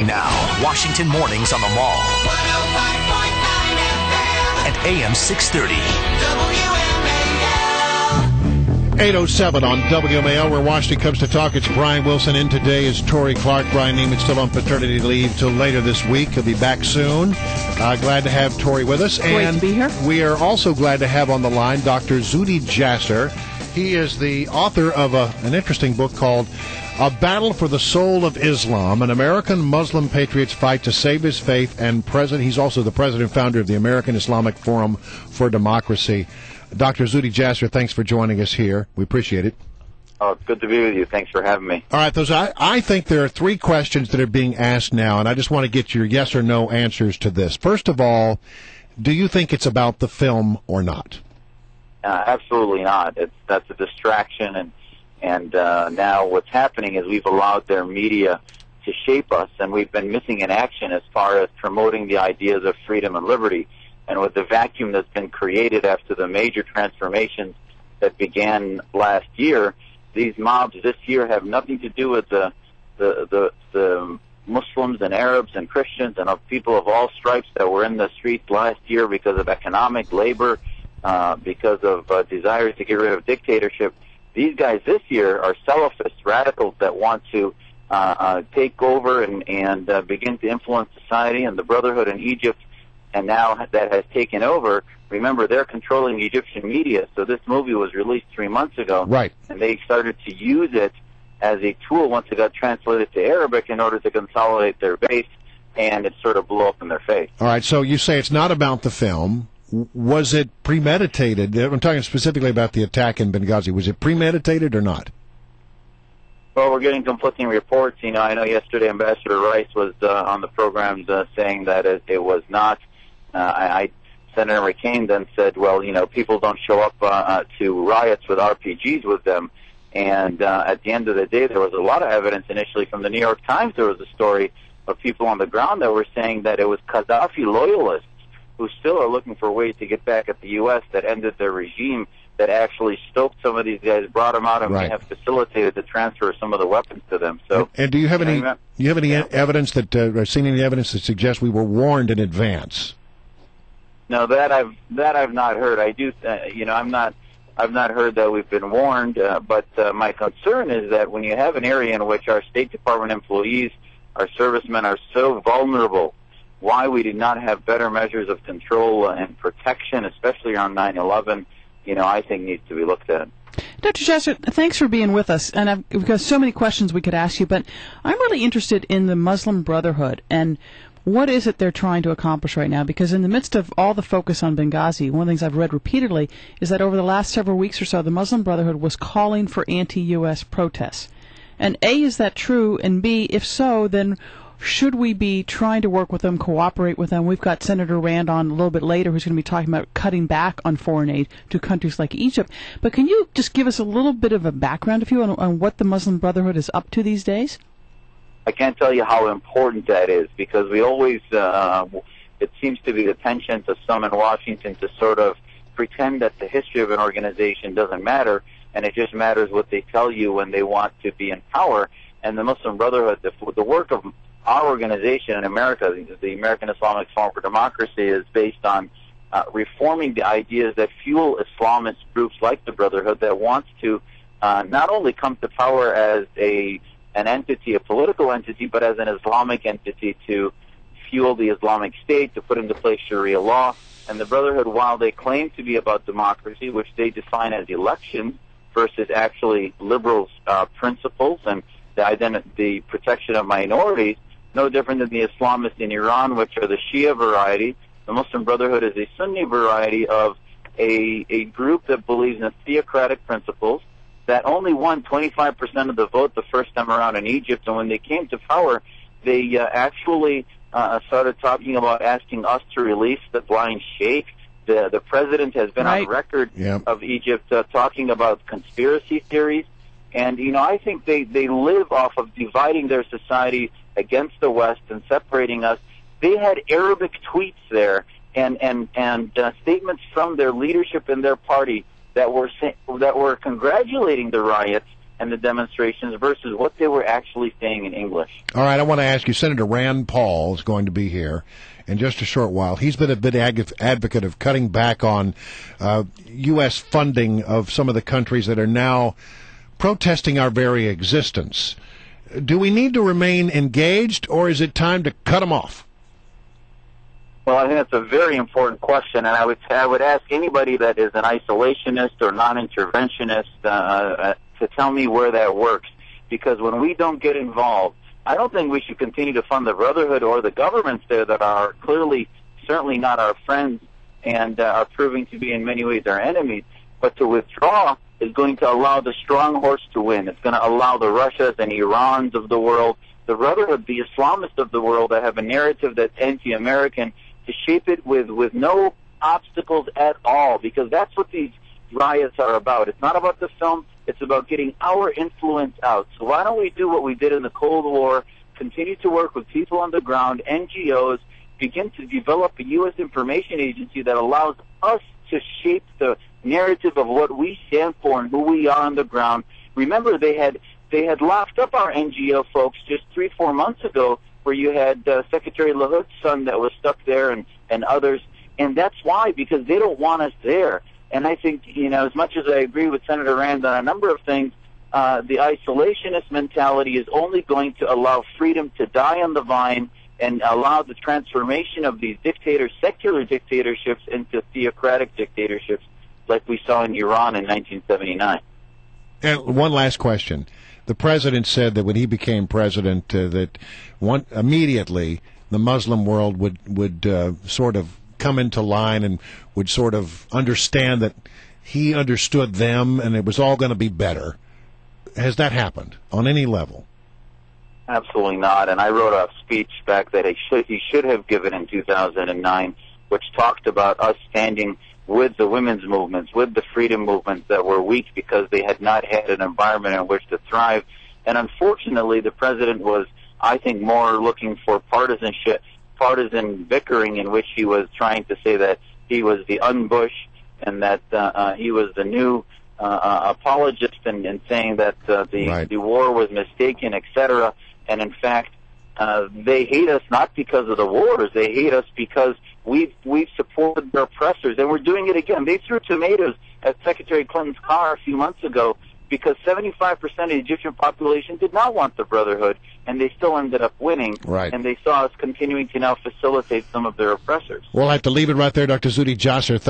Now, Washington Mornings on the Mall. 105.9 FM. And AM 630. WMAL. 8:07 on WMAL, where Washington comes to talk. It's Brian Wilson. In today is Tori Clark. Brian Neiman's still on paternity leave till later this week. He'll be back soon. Glad to have Tori with us. Great to be here. We are also glad to have on the line Dr. Zuhdi Jasser. He is the author of an interesting book called A Battle for the Soul of Islam, an American Muslim patriot's fight to save his faith, and he's also the president and founder of the American Islamic Forum for Democracy. Dr. Zuhdi Jasser, thanks for joining us here. We appreciate it. Oh, it's good to be with you. Thanks for having me. All right, I think there are three questions that are being asked now, and I just want to get your yes or no answers to this. First of all, do you think it's about the film or not? Absolutely not. That's a distraction, and now what's happening is we've allowed their media to shape us, and we've been missing in action as far as promoting the ideas of freedom and liberty. And with the vacuum that's been created after the major transformations that began last year, these mobs this year have nothing to do with the Muslims and Arabs and Christians and people of all stripes that were in the streets last year because of economic labor, because of desires to get rid of dictatorship. These guys this year are Salafists, radicals that want to take over and begin to influence society. And the Brotherhood in Egypt, and now that has taken over, remember, they're controlling the Egyptian media. So this movie was released 3 months ago. Right. And they started to use it as a tool once it got translated to Arabic in order to consolidate their base, and it sort of blew up in their face. All right, so you say it's not about the film. Was it premeditated? I'm talking specifically about the attack in Benghazi. Was it premeditated or not? Well, we're getting conflicting reports. You know, I know yesterday Ambassador Rice was on the programs saying that it was not. Senator McCain then said, well, you know, people don't show up to riots with RPGs with them. And at the end of the day, there was a lot of evidence initially from the New York Times. There was a story of people on the ground that were saying that it was Gaddafi loyalists who still are looking for ways to get back at the U.S. that ended their regime, that actually stoked some of these guys, brought them out, and may have facilitated the transfer of some of the weapons to them. So, and do you have any evidence that, or seen any evidence that suggests we were warned in advance? No, that I've not heard. I do, I've not heard that we've been warned. But my concern is that when you have an area in which our State Department employees, our servicemen, are so vulnerable, why we did not have better measures of control and protection, especially on 9/11, I think needs to be looked at. Dr. Jasser, thanks for being with us. And we've got so many questions we could ask you, but I'm really interested in the Muslim Brotherhood and what is it they're trying to accomplish right now? Because in the midst of all the focus on Benghazi, one of the things I've read repeatedly is that over the last several weeks or so, the Muslim Brotherhood was calling for anti-U.S. protests. And A, is that true? And B, if so, then should we be trying to work with them, cooperate with them? We've got Senator Rand on a little bit later who's going to be talking about cutting back on foreign aid to countries like Egypt. But can you just give us a little bit of a background, if you will, on what the Muslim Brotherhood is up to these days? I can't tell you how important that is, because we always, it seems to be the penchant of some in Washington to sort of pretend that the history of an organization doesn't matter, and it just matters what they tell you when they want to be in power. And the Muslim Brotherhood, the work of our organization in America, the American Islamic Forum for Democracy, is based on reforming the ideas that fuel Islamist groups like the Brotherhood that wants to not only come to power as an entity, a political entity, but as an Islamic entity to fuel the Islamic State, to put into place Sharia law. And the Brotherhood, while they claim to be about democracy, which they define as elections versus actually liberal principles and the protection of minorities, no different than the Islamists in Iran, which are the Shia variety. The Muslim Brotherhood is a Sunni variety of a group that believes in theocratic principles, that only won 25% of the vote the first time around in Egypt. And when they came to power, they actually started talking about asking us to release the blind sheikh. The president has been on record of Egypt talking about conspiracy theories. And, I think they live off of dividing their society against the West and separating us. They had Arabic tweets there and statements from their leadership in their party that were congratulating the riots and the demonstrations versus what they were actually saying in English. All right, I want to ask you, Senator Rand Paul is going to be here in just a short while. He's been a big advocate of cutting back on U.S. funding of some of the countries that are now protesting our very existence. Do we need to remain engaged, or is it time to cut them off? Well, I think that's a very important question, and I would ask anybody that is an isolationist or non-interventionist to tell me where that works. Because when we don't get involved, I don't think we should continue to fund the Brotherhood or the governments there that are clearly, certainly not our friends and are proving to be in many ways our enemies. But to withdraw is going to allow the strong horse to win. It's going to allow the Russias and Irans of the world, the Brotherhood, the Islamists of the world that have a narrative that's anti-American, to shape it with no obstacles at all, because that's what these riots are about. It's not about the film. It's about getting our influence out. So why don't we do what we did in the Cold War, continue to work with people on the ground, NGOs, begin to develop a U.S. information agency that allows us to shape the narrative of what we stand for and who we are on the ground. Remember, they had locked up our NGO folks just 3-4 months ago, where you had Secretary LaHood's son that was stuck there and others. And that's why, because they don't want us there. And I think, as much as I agree with Senator Rand on a number of things, the isolationist mentality is only going to allow freedom to die on the vine and allow the transformation of these secular dictatorships into theocratic dictatorships like we saw in Iran in 1979. And one last question. The president said that when he became president, immediately the Muslim world would sort of come into line and would sort of understand that he understood them and it was all going to be better. Has that happened on any level? Absolutely not. And I wrote a speech back that he should have given in 2009, which talked about us standing with the women's movements, with the freedom movements that were weak because they had not had an environment in which to thrive. And unfortunately, the president was, I think, more looking for partisan bickering, in which he was trying to say that he was the un-Bush and that he was the new apologist and saying that the war was mistaken, etc. And in fact, they hate us not because of the wars. They hate us because we've supported their oppressors, and we're doing it again. They threw tomatoes at Secretary Clinton's car a few months ago because 75% of the Egyptian population did not want the Brotherhood, and they still ended up winning. Right. And they saw us continuing to now facilitate some of their oppressors. We'll have to leave it right there, Dr. Zuhdi Jasser.